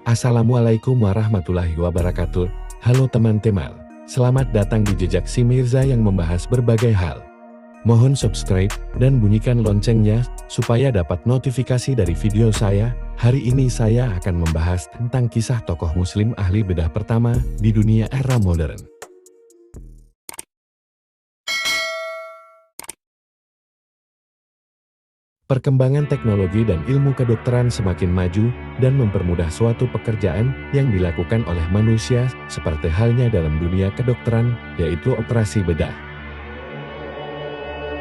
Assalamualaikum warahmatullahi wabarakatuh. Halo teman-teman, selamat datang di Jejak Si Mirza yang membahas berbagai hal. Mohon subscribe dan bunyikan loncengnya supaya dapat notifikasi dari video saya. Hari ini saya akan membahas tentang kisah tokoh muslim ahli bedah pertama di dunia era modern. Perkembangan teknologi dan ilmu kedokteran semakin maju dan mempermudah suatu pekerjaan yang dilakukan oleh manusia seperti halnya dalam dunia kedokteran, yaitu operasi bedah.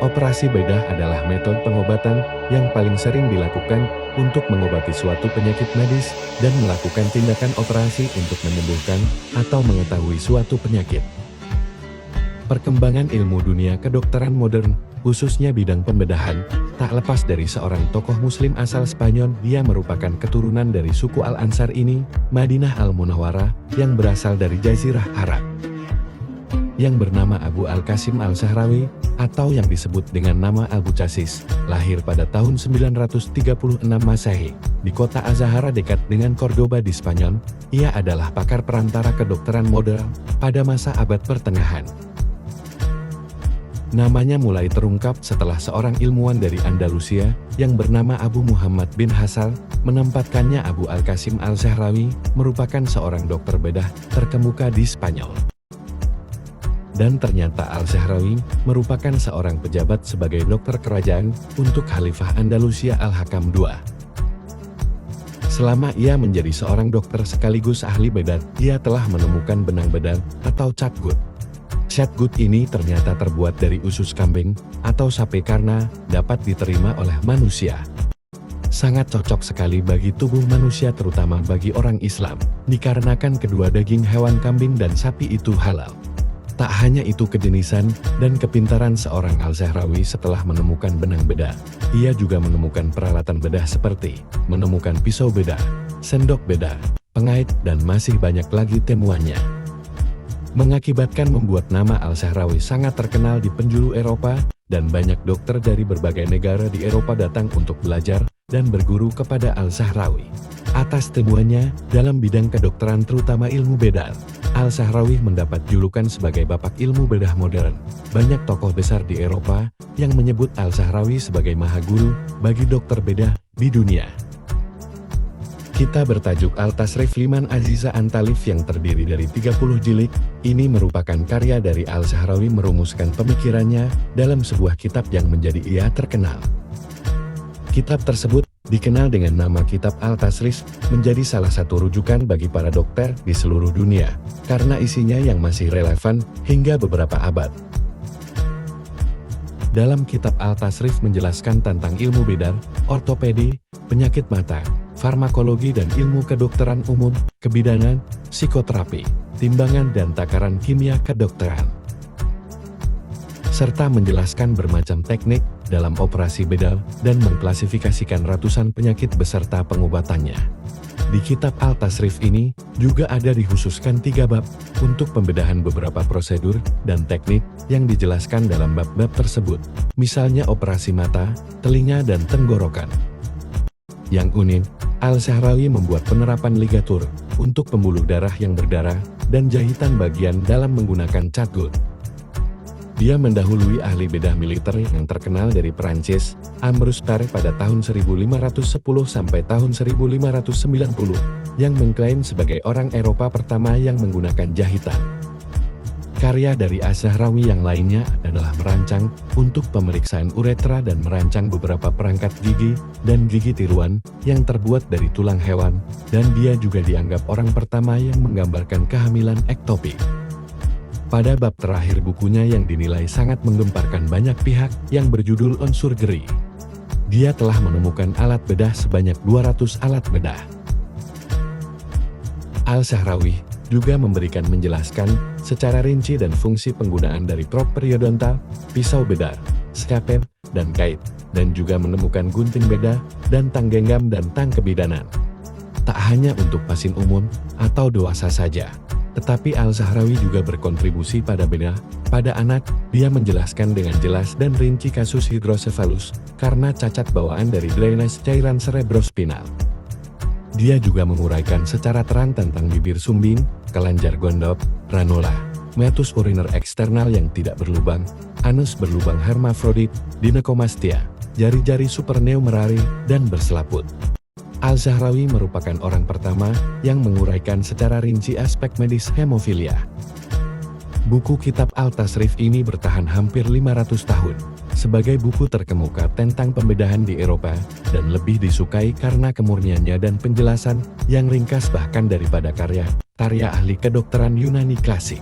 Operasi bedah adalah metode pengobatan yang paling sering dilakukan untuk mengobati suatu penyakit medis dan melakukan tindakan operasi untuk menyembuhkan atau mengetahui suatu penyakit. Perkembangan ilmu dunia kedokteran modern, khususnya bidang pembedahan, tak lepas dari seorang tokoh muslim asal Spanyol. Dia merupakan keturunan dari suku Al-Ansar ini, Madinah Al-Munawwarah, yang berasal dari Jazirah Arab. Yang bernama Abu Al-Qasim Al-Sahrawi, atau yang disebut dengan nama Abu Chasis, lahir pada tahun 936 Masehi, di kota Azahara dekat dengan Cordoba di Spanyol. Ia adalah pakar perantara kedokteran modern pada masa abad pertengahan. Namanya mulai terungkap setelah seorang ilmuwan dari Andalusia yang bernama Abu Muhammad bin Hassal menempatkannya Abu Al-Qasim Al-Sahrawi merupakan seorang dokter bedah terkemuka di Spanyol. Dan ternyata Al-Sahrawi merupakan seorang pejabat sebagai dokter kerajaan untuk Khalifah Andalusia Al-Hakam II. Selama ia menjadi seorang dokter sekaligus ahli bedah, ia telah menemukan benang bedah atau catgut. Catgut ini ternyata terbuat dari usus kambing atau sapi karena dapat diterima oleh manusia. Sangat cocok sekali bagi tubuh manusia, terutama bagi orang Islam, dikarenakan kedua daging hewan kambing dan sapi itu halal. Tak hanya itu, kejenisan dan kepintaran seorang Al-Sahrawi setelah menemukan benang bedah, ia juga menemukan peralatan bedah seperti menemukan pisau bedah, sendok bedah, pengait, dan masih banyak lagi temuannya. Mengakibatkan membuat nama Al-Sahrawi sangat terkenal di penjuru Eropa, dan banyak dokter dari berbagai negara di Eropa datang untuk belajar dan berguru kepada Al-Sahrawi. Atas temuannya dalam bidang kedokteran terutama ilmu bedah, Al-Sahrawi mendapat julukan sebagai bapak ilmu bedah modern. Banyak tokoh besar di Eropa yang menyebut Al-Sahrawi sebagai mahaguru bagi dokter bedah di dunia. Kitab bertajuk Al-Tasrif Liman Aziza Antalif yang terdiri dari 30 jilid, ini merupakan karya dari Al-Sahrawi merumuskan pemikirannya dalam sebuah kitab yang menjadi ia terkenal. Kitab tersebut dikenal dengan nama Kitab Al-Tasrif, menjadi salah satu rujukan bagi para dokter di seluruh dunia, karena isinya yang masih relevan hingga beberapa abad. Dalam Kitab Al-Tasrif menjelaskan tentang ilmu bedah, ortopedi, penyakit mata, farmakologi dan ilmu kedokteran umum, kebidanan, psikoterapi, timbangan dan takaran kimia kedokteran. Serta menjelaskan bermacam teknik dalam operasi bedah dan mengklasifikasikan ratusan penyakit beserta pengobatannya. Di kitab Al-Tasrif ini juga ada dikhususkan 3 bab untuk pembedahan beberapa prosedur dan teknik yang dijelaskan dalam bab-bab tersebut, misalnya operasi mata, telinga dan tenggorokan. Yang unik, Al-Sahrawi membuat penerapan ligatur untuk pembuluh darah yang berdarah dan jahitan bagian dalam menggunakan catgut. Dia mendahului ahli bedah militer yang terkenal dari Perancis, Ambrose Paré pada tahun 1510 sampai tahun 1590, yang mengklaim sebagai orang Eropa pertama yang menggunakan jahitan. Karya dari Al-Sahrawi yang lainnya adalah merancang untuk pemeriksaan uretra dan merancang beberapa perangkat gigi dan gigi tiruan yang terbuat dari tulang hewan, dan dia juga dianggap orang pertama yang menggambarkan kehamilan ektopik. Pada bab terakhir bukunya yang dinilai sangat menggemparkan banyak pihak yang berjudul On Surgery, dia telah menemukan alat bedah sebanyak 200 alat bedah. Al-Sahrawi juga memberikan menjelaskan secara rinci dan fungsi penggunaan dari prop periodontal, pisau bedah, skalpel, dan kait, dan juga menemukan gunting bedah dan tang genggam dan tang kebidanan. Tak hanya untuk pasien umum atau dewasa saja, tetapi Al-Sahrawi juga berkontribusi pada bedah pada anak. Dia menjelaskan dengan jelas dan rinci kasus hidrosefalus karena cacat bawaan dari drainase cairan cerebrospinal. Dia juga menguraikan secara terang tentang bibir sumbing, kelenjar gondok, ranula, meatus uriner eksternal yang tidak berlubang, anus berlubang hermafrodit, ginekomastia, jari-jari supernumerari, dan berselaput. Al-Zahrawi merupakan orang pertama yang menguraikan secara rinci aspek medis hemofilia. Buku kitab Al-Tasrif ini bertahan hampir 500 tahun, sebagai buku terkemuka tentang pembedahan di Eropa, dan lebih disukai karena kemurniannya dan penjelasan yang ringkas bahkan daripada karya ahli kedokteran Yunani klasik.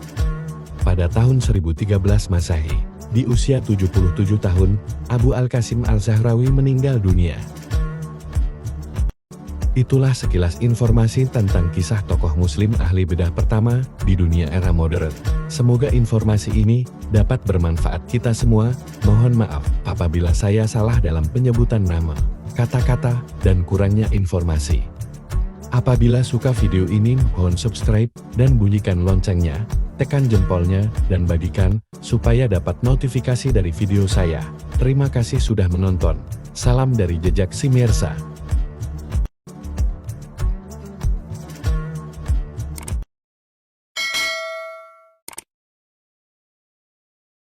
Pada tahun 1013 Masehi, di usia 77 tahun, Abu Al-Qasim Al-Zahrawi meninggal dunia. Itulah sekilas informasi tentang kisah tokoh muslim ahli bedah pertama di dunia era modern. Semoga informasi ini dapat bermanfaat kita semua. Mohon maaf apabila saya salah dalam penyebutan nama, kata-kata, dan kurangnya informasi. Apabila suka video ini, mohon subscribe dan bunyikan loncengnya, tekan jempolnya, dan bagikan supaya dapat notifikasi dari video saya. Terima kasih sudah menonton. Salam dari Jejak Simirsa.